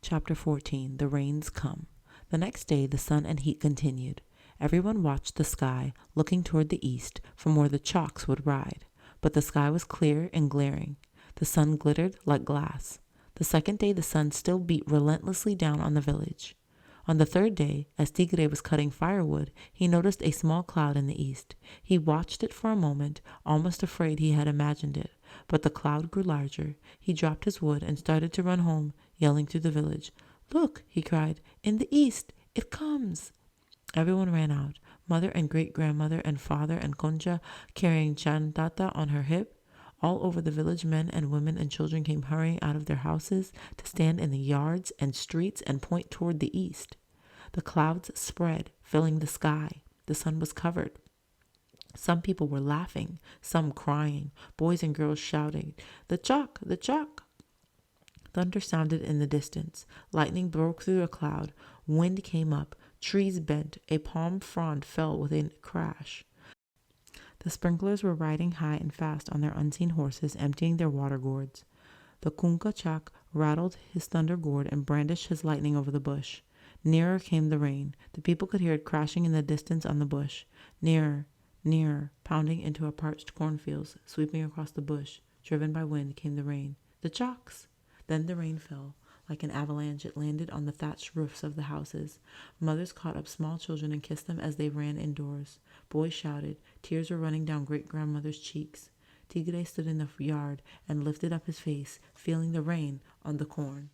Chapter 14. The Rains Come. The next day the sun and heat continued. Everyone watched the sky, looking toward the east, from where the chalks would ride. But the sky was clear and glaring. The sun glittered like glass. The second day the sun still beat relentlessly down on the village. On the third day, as Tigre was cutting firewood, he noticed a small cloud in the east. He watched it for a moment, almost afraid he had imagined it. But the cloud grew larger. He dropped his wood and started to run home, yelling through the village. "Look," he cried, "in the east, it comes." Everyone ran out, mother and great-grandmother and father and Concha carrying Chantata on her hip. All over the village, men and women and children came hurrying out of their houses to stand in the yards and streets and point toward the east. The clouds spread, filling the sky. The sun was covered. Some people were laughing, some crying, boys and girls shouting, "The chalk, the chalk!" Thunder sounded in the distance. Lightning broke through a cloud. Wind came up. Trees bent. A palm frond fell with a crash. The sprinklers were riding high and fast on their unseen horses, emptying their water gourds. The kunkka chak rattled his thunder gourd and brandished his lightning over the bush. Nearer came the rain. The people could hear it crashing in the distance on the bush. Nearer, nearer, pounding into a parched cornfields, sweeping across the bush. Driven by wind came the rain. The chalks! Then the rain fell. Like an avalanche, it landed on the thatched roofs of the houses. Mothers caught up small children and kissed them as they ran indoors. Boys shouted. Tears were running down great-grandmother's cheeks. Tigre stood in the yard and lifted up his face, feeling the rain on the corn.